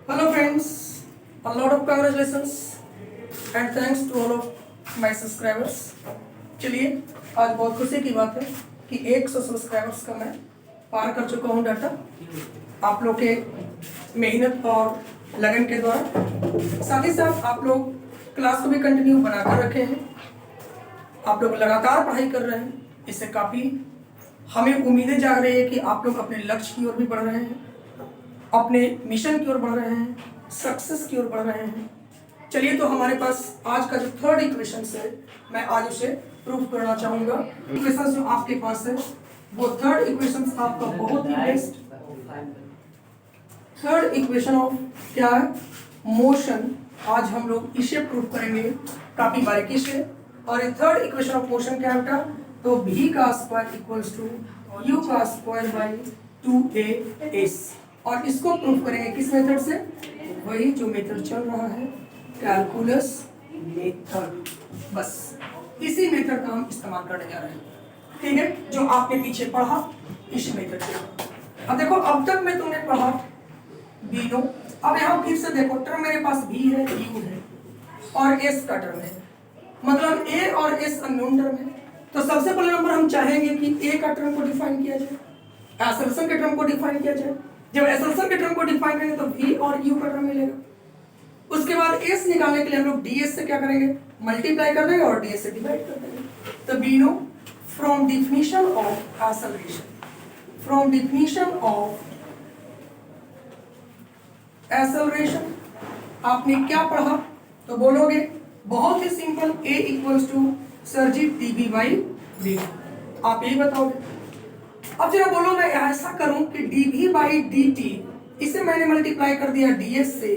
Hello friends, a lot of congratulations and thanks to all of my subscribers. चलिए आज बहुत खुशी की बात है कि 100 सब्सक्राइबर्स का मैं पार कर चुका हूँ डाटा आप लोग के मेहनत और लगन के द्वारा। साथ ही साथ आप लोग क्लास को भी कंटिन्यू बनाकर रखे हैं, आप लोग लगातार पढ़ाई कर रहे हैं। इससे काफ़ी हमें उम्मीदें जाग रही है कि आप लोग अपने लक्ष्य की ओर भी बढ़ रहे हैं, अपने मिशन की ओर बढ़ रहे हैं, सक्सेस की ओर बढ़ रहे हैं। चलिए तो हमारे पास आज का जो थर्ड इक्वेशन है मैं आज उसे प्रूव करना चाहूँगा। इक्वेशन जो आपके पास है वो थर्ड इक्वेशन आपका बहुत ही बेस्ट थर्ड इक्वेशन ऑफ क्या है, मोशन। आज हम लोग इसे प्रूव करेंगे काफ़ी बारीकी से। और ये थर्ड इक्वेशन ऑफ मोशन क्या है बेटा, तो v का स्क्वायर इक्वल्स टू u का स्क्वायर बाई 2as। और इसको प्रूव करेंगे किस मेथड से, वही जो मेथड चल रहा है कैलकुलस मेथड। बस इसी मेथड का हम इस्तेमाल करने जा रहे हैं, ठीक है, जो आपने पीछे पढ़ा इसी मेथड से। अब देखो अब तक मैं तुमने पढ़ा बी नो, अब यहाँ फिर से देखो टर्म मेरे पास भी है, यू है और एस का टर्म है, मतलब ए और एस अननोन टर्म है। तो सबसे पहले नंबर हम चाहेंगे कि ए का टर्म को डिफाइन किया जाए, असर्शन के टर्म को डिफाइन किया जाए। जब असर्शन के टर्म को डिफाइन करेंगे तो वी और यू का टर्म मिलेगा। उसके बाद एस निकालने के लिए हम लोग डीएस से क्या करेंगे, मल्टीप्लाई कर देंगे और डीएस से डिवाइड कर देंगे। तो we know from definition of acceleration, from definition of acceleration आपने क्या पढ़ा, तो बोलोगे बहुत ही simple, a equals to sir ji D B by D, आप यही बताओगे। अब जरा बोलो मैं ऐसा करूं कि D V by D T, इसे मैंने मल्टीप्लाई कर दिया डीएस से,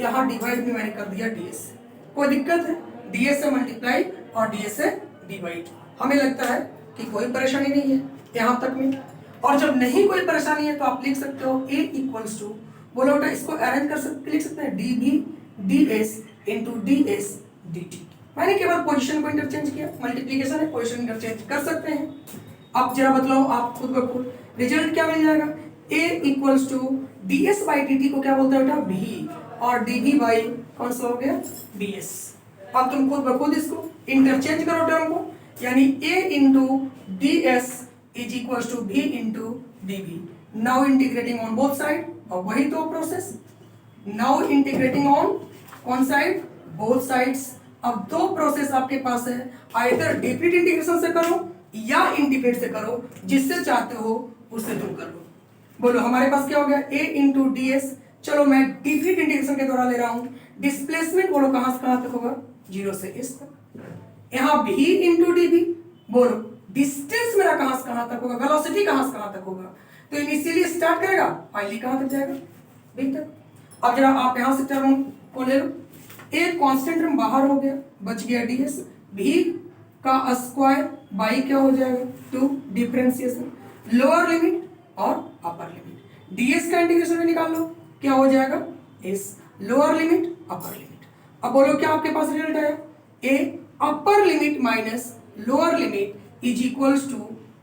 यहाँ डिवाइड भी मैंने कर दिया डीएस से, कोई दिक्कत है? डीएस से मल्टीप्लाई और डीएस से डिवाइड, हमें लगता है कि कोई परेशानी नहीं है यहाँ तक में। और जब नहीं कोई परेशानी है तो आप लिख सकते हो a इक्वल्स टू, बोलो बेटा इसको अरेंज कर सकते, लिख सकते हैं D B D S into D S D T. मैंने केवल पोजीशन को इंटरचेंज किया, मल्टीप्लिकेशन है, पोजीशन इंटरचेंज कर सकते हैं। अब जरा बतलाओ आप खुद ब खुद, रिजल्ट क्या मिल जाएगा, a equals to D S by D T को क्या बोलते हैं बेटा, v, और डी वी बाई कौन सा हो गया, डी एस। अब तुम खुद ब खुद इसको इंटरचेंज करो टर्म को, यानी a into D S is equals to v into D V. Now integrating on both side, और वही तो प्रोसेस, नाउ इंटीग्रेटिंग ऑन कौन साइड, बोथ साइड्स। अब दो प्रोसेस आपके पास है, आइदर डिफरेंट इंटीग्रेशन से करो या इंटीग्रेट से करो, जिससे चाहते हो उससे तुम कर लो। बोलो हमारे पास क्या हो गया, a इंटू डी एस। चलो मैं डिफरेंट इंटीग्रेशन के द्वारा ले रहा हूं, डिस्प्लेसमेंट बोलो कहां से कहां तक होगा, 0 से इस तक। यहाँ v इंटू डी वी, बोलो डिस्टेंस मेरा कहां से कहां तक होगा, वेलोसिटी कहां से कहां तक होगा, तो इनिशियली स्टार्ट करेगा, फाइनली कहां तक जाएगा, b तक। अब जरा आप यहां से टर्म को ले लो, एक कांस्टेंट टर्म बाहर हो गया, बच गया ds, v का स्क्वायर बाई क्या हो जाएगा 2, डिफरेंशिएशन, लोअर लिमिट और अपर लिमिट, ds का इंटीग्रेशन में निकाल लो, क्या हो जाएगा s, lower limit upper limit. अब बोलो क्या आपके पास रिजल्ट आया, a upper limit minus lower limit is equals to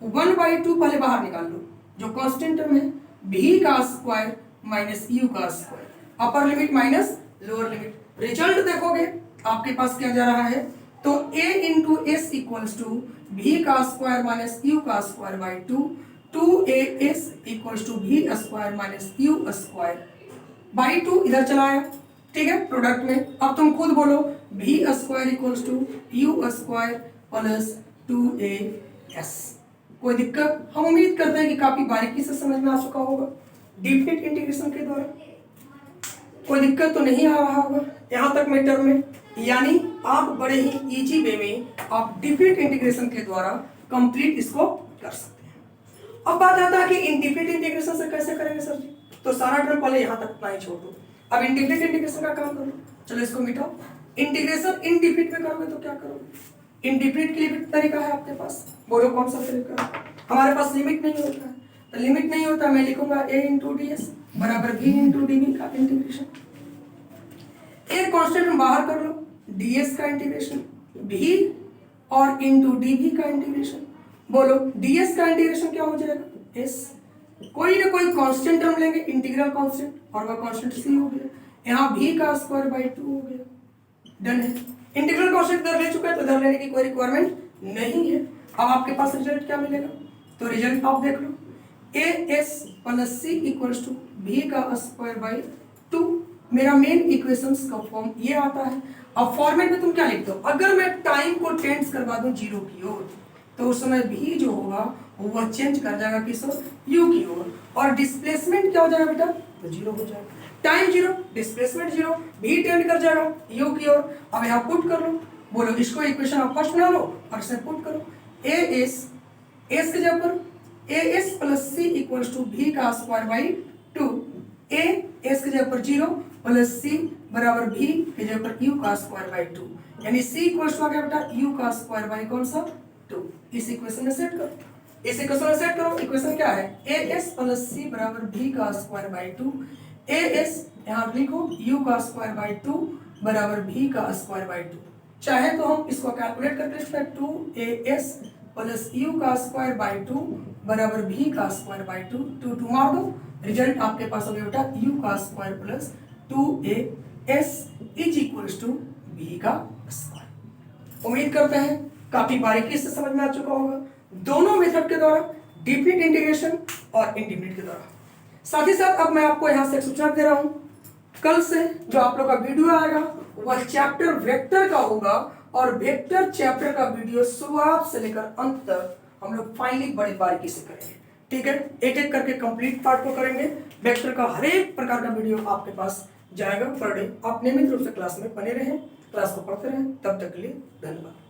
1/2, पहले बाहर निकाल लो, जो कांस्टेंट टर्म है v का स्क्वायर माइनस u का square, upper limit minus lower limit. Result देखोगे आपके पास क्या जा रहा है, तो a into S equals to v का स्क्वायर माइनस u का square by 2, 2as equals to v square minus u square by 2, इधर चला आया, ठीक है, प्रोडक्ट में। अब तुम खुद बोलो v square equals to u square plus 2as। कोई दिक्कत? हम उम्मीद करते हैं कि काफी बारीकी से समझ में आ चुका होगा डिफरेंट इंटीग्रेशन के द्वारा, कोई दिक्कत तो नहीं आ रहा होगा यहाँ तक में टर्म में, यानी आप बड़े ही इजी वे में आप डिफरेंट इंटीग्रेशन के द्वारा कंप्लीट इसको कर सकते हैं। अब बात आता है कि इंटीग्रेट इंटीग्रेशन से कैसे करेंगे सर जी, तो सारा टर्म पहले यहाँ तक ना ही छोड़ दो, अब इंटीग्रेट इंटीग्रेशन का काम करो। चलो इसको मिटाओ, इंटीग्रेशन इनडिफिनिट में करोगे तो क्या करोगे, इनडिफिनिट के लिए भी तरीका है आपके पास, बोलो कौन सा तरीका है। हमारे पास लिमिट नहीं होता है, तो लिमिट नहीं होता, मैं लिखूंगा a इंटू डी एस बराबर v इंटू डी वी का इंटीग्रेशन, एक कांस्टेंट बाहर कर लो, ds का इंटीग्रेशन, v और इंटू डी वी का इंटीग्रेशन। बोलो ds का इंटीग्रेशन क्या हो जाएगा, s, कोई ना कोई कांस्टेंट टर्म लेंगे, इंटीग्रल कांस्टेंट, और वह कांस्टेंट c हो गया, यहाँ भी का स्क्वायर बाई 2 हो गया, डन है। इंटीग्रल कोशेंट इधर ले चुके हैं तो इधर लेने की कोई रिक्वायरमेंट नहीं है। अब आपके पास रिजल्ट क्या मिलेगा, तो रिजल्ट आप देख लो, A S plus C equals to भी का स्क्वायर बाई 2। मेरा मेन इक्वेशंस का फॉर्म ये आता है। अब फॉर्मेट में तुम क्या लिखते हो, अगर मैं टाइम को टेंस करवा दूं जीरो की ओर तो उस समय भी जो होगा वो चेंज कर जाएगा किस ओर, यू की ओर, और डिस्प्लेसमेंट क्या हो जाएगा बेटा, तो जीरो हो जाएगा। टाइम जीरो, डिस्प्लेसमेंट जीरो, भी टेंड कर जाएगा यू की ओर। अब यहाँ पुट कर लो, बोलो इसको इक्वेशन आप फर्स्ट बना लो और इसे पुट करो। ए एस के जगह पर A S plus C equals to भी का स्क्वायर बाई 2। ए एस के जगह पर जीरो प्लस सी बराबर भी के जगह पर यू का स्क्वायर बाई 2, यानी सी इक्वल्स टू आ गया बेटा यू का स्क्वायर बाई कौन सा 2। इस इक्वेशन में सेट करो, इस इक्वेशन में सेट करो। इक्वेशन क्या है, ए एस प्लस सी बराबर भी का स्क्वायर बाई 2। ए एस यहाँ लिखो यू का स्क्वायर बाई 2 बराबर भी का स्क्वायर बाई 2। चाहे तो हम इसको कैलकुलेट करके लिख सकते हैं, 2as प्लस यू का स्क्वायर बाई 2 बराबर भी का स्क्वायर बाई 2, 2 मार दो, रिजल्ट आपके पास हो गया बेटा यू का square plus 2as is equals to भी का स्क्वायर। उम्मीद करते हैं काफी बारीकी से समझ में आ चुका होगा दोनों मेथड के द्वारा, डेफिनिट इंटीग्रेशन और इंटीग्रेट के द्वारा। साथ ही साथ अब मैं आपको यहाँ से एक सूचना दे रहा हूँ, कल से जो आप लोग का वीडियो आएगा वह चैप्टर वेक्टर का होगा, और वेक्टर चैप्टर का वीडियो शुरुआत से लेकर अंत तक हम लोग फाइनली बड़ी बारीकी से करेंगे। ठीक है, एक एक करके कंप्लीट पार्ट को करेंगे। वेक्टर का हर एक प्रकार का वीडियो आपके पास जाएगा पर डे। आप नियमित रूप से क्लास में बने रहें, क्लास को पढ़ते रहें। तब तक के लिए धन्यवाद।